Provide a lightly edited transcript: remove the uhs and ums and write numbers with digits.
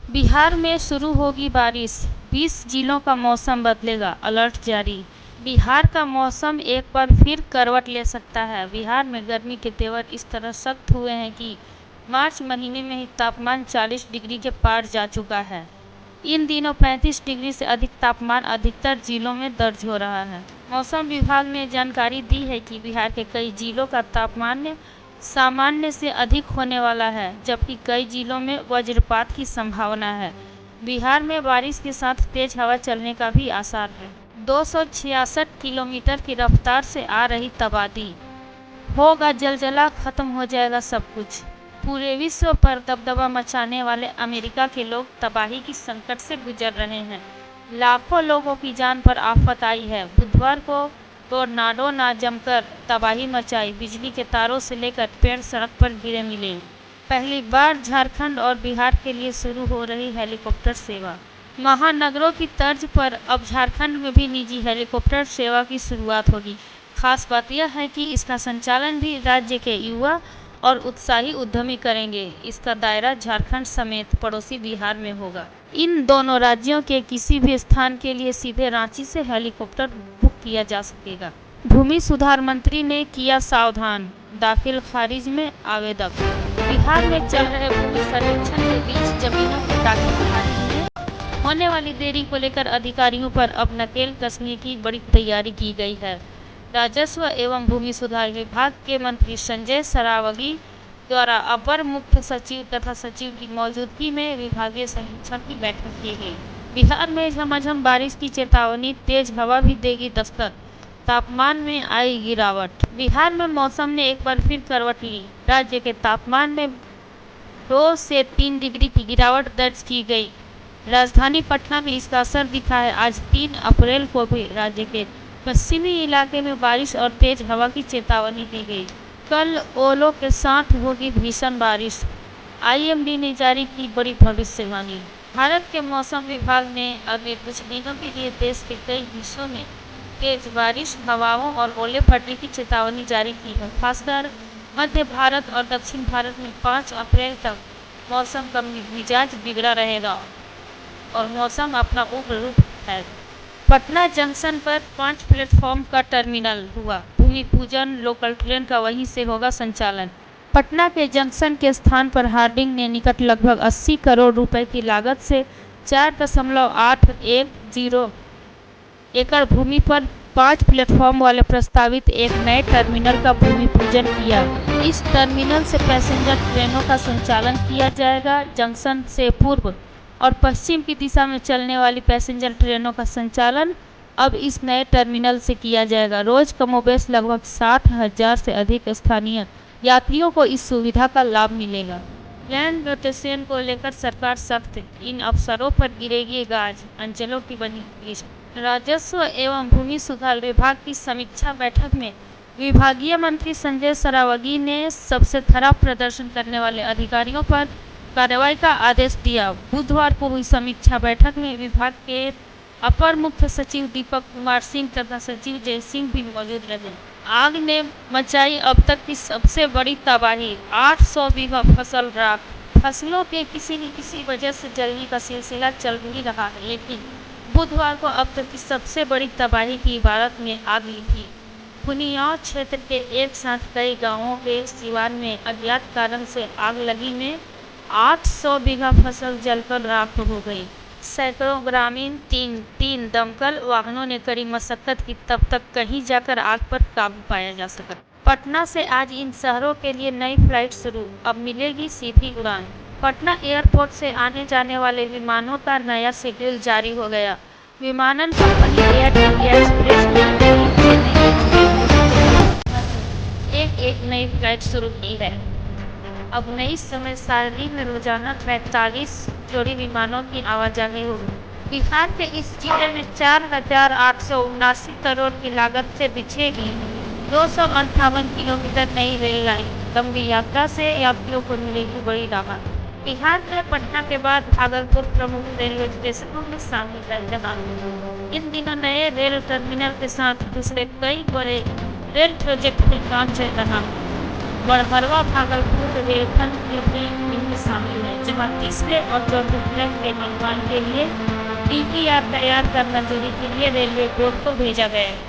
बिहार में शुरू होगी बारिश, 20 जिलों का मौसम बदलेगा, अलर्ट जारी। बिहार का मौसम एक बार फिर करवट ले सकता है। बिहार में गर्मी के तेवर इस तरह सख्त हुए हैं कि मार्च महीने में ही तापमान 40 डिग्री के पार जा चुका है। इन दिनों 35 डिग्री से अधिक तापमान अधिकतर जिलों में दर्ज हो रहा है। मौसम विभाग ने जानकारी दी है कि बिहार के कई जिलों का तापमान सामान्य से अधिक होने वाला है, जबकि कई जिलों में वज्रपात की संभावना है। बिहार में बारिश के साथ तेज हवा चलने का भी आसार है। 266 किलोमीटर की रफ्तार से आ रही तबाही होगा जलजला, खत्म हो जाएगा सब कुछ। पूरे विश्व पर दबदबा मचाने वाले अमेरिका के लोग तबाही की संकट से गुजर रहे हैं। लाखों लोगों की जान पर आफत आई है। बुधवार को टोर्नाडो ने जमकर तबाही मचाई। बिजली के तारों से लेकर पेड़ सड़क पर गिरे मिले। पहली बार झारखंड और बिहार के लिए शुरू हो रही हेलीकॉप्टर सेवा। महानगरों की तर्ज पर अब झारखंड में भी निजी हेलीकॉप्टर सेवा की शुरुआत होगी। खास बात यह है कि इसका संचालन भी राज्य के युवा और उत्साही उद्यमी करेंगे। इसका दायरा झारखंड समेत पड़ोसी बिहार में होगा। इन दोनों राज्यों के किसी भी स्थान के लिए सीधे रांची से हेलीकॉप्टर बुक किया जा सकेगा। भूमि सुधार मंत्री ने किया सावधान, दाखिल खारिज में आवेदक। बिहार में चल रहे भूमि सर्वेक्षण के बीच जमीनों के दाखिल खारिज में होने वाली देरी को लेकर अधिकारियों पर अब नकेल कसने की बड़ी तैयारी की गई है। राजस्व एवं भूमि सुधार विभाग के मंत्री संजय सरावगी द्वारा अपर मुख्य सचिव तथा सचिव की मौजूदगी में विभागीय समीक्षा की बैठक की गई। बिहार में झमाझम बारिश की चेतावनी, तेज हवा भी देगी दस्तक, तापमान में आई गिरावट। बिहार में मौसम ने एक बार फिर करवट ली। राज्य के तापमान में 2 से 3 डिग्री की गिरावट दर्ज की गई। राजधानी पटना में इसका असर दिखा है। आज 3 अप्रैल को भी राज्य के पश्चिमी इलाके में बारिश और तेज हवा की चेतावनी दी गई। कल ओलों के साथ होगी भीषण बारिश। आईएमडी ने जारी की बड़ी भविष्यवाणी। भारत के मौसम विभाग ने अगले कुछ दिनों के लिए देश के कई हिस्सों में तेज बारिश, हवाओं और ओले पड़ने की चेतावनी जारी की है। खासकर मध्य भारत और दक्षिण भारत में 5 अप्रैल तक मौसम का मिजाज बिगड़ा रहेगा और मौसम अपना उग्र रूप है। पटना जंक्शन पर 5 प्लेटफॉर्म का टर्मिनल हुआ भूमि पूजन। लोकल ट्रेन का वहीं से होगा संचालन। पटना के जंक्शन के स्थान पर हार्डिंग ने निकट लगभग 80 करोड़ रुपए की लागत से 4.810 एकड़ भूमि पर 5 प्लेटफॉर्म वाले प्रस्तावित एक नए टर्मिनल का भूमि पूजन किया। इस टर्मिनल से पैसेंजर ट्रेनों का संचालन किया जाएगा। जंक्शन से पूर्व और पश्चिम की दिशा में चलने वाली पैसेंजर ट्रेनों का संचालन अब इस नए टर्मिनल से किया जाएगा। रोज कमोबेश लगभग 60,000 से अधिक स्थानीय यात्रियों को इस सुविधा का लाभ मिलेगा। लैंड रोटेशन को लेकर सरकार सख्त, इन अवसरों पर गिरेगी गाज, अंचलों की बनी लिस्ट। राजस्व एवं भूमि सुधार विभाग की समीक्षा बैठक में विभागीय मंत्री संजय सरावगी ने सबसे खराब प्रदर्शन करने वाले अधिकारियों पर कार्रवाई का आदेश दिया। बुधवार को हुई समीक्षा बैठक में विभाग के अपर मुख्य सचिव दीपक कुमार सिंह तथा सचिव जय सिंह भी मौजूद रहे। आग ने मचाई अब तक की सबसे बड़ी तबाही, 800 बीघा फसल राख। फसलों के किसी न किसी वजह से जलने का सिलसिला चल ही रहा है, लेकिन बुधवार को अब तक की सबसे बड़ी तबाही की इबारत में आग लगी। खुनियाव क्षेत्र के एक साथ कई गांवों के सिवान में अज्ञात कारण से आग लगी में 800 बीघा फसल जलकर राख हो गई। सैकड़ों ग्रामीण, तीन दमकल वाहनों ने कड़ी मशक्कत की, तब तक कहीं जाकर आग पर काबू पाया जा सका। पटना से आज इन शहरों के लिए नई फ्लाइट शुरू, अब मिलेगी सीधी उड़ान। पटना एयरपोर्ट से आने जाने वाले विमानों का नया शेड्यूल जारी हो गया। विमानन कंपनी एयर इंडिया एक्सप्रेस ने एक नई फ्लाइट शुरू की है। अब नई समय सारणी में रोजाना 45 जोड़ी विमानों की आवाजाही होगी। बिहार के इस जिले में 4,879 करोड़ की लागत से बिछेगी 258 किलोमीटर नई रेल लाइन। लंबी यात्रा से यात्रियों को मिलेगी बड़ी राहत। बिहार में पटना के बाद भागलपुर प्रमुख रेलवे स्टेशनों में शामिल है, जहाँ इन दिनों नए रेल टर्मिनल के साथ दूसरे कई बड़े रेल प्रोजेक्ट पर काम चल रहा है। बड़हरवा भागलपुर रेलखंड के भी शामिल है, जहां तीसरे और चौथे ट्रैक के निर्माण के लिए डीपीआर तैयार कर मंजूरी के लिए रेलवे बोर्ड को भेजा गया है।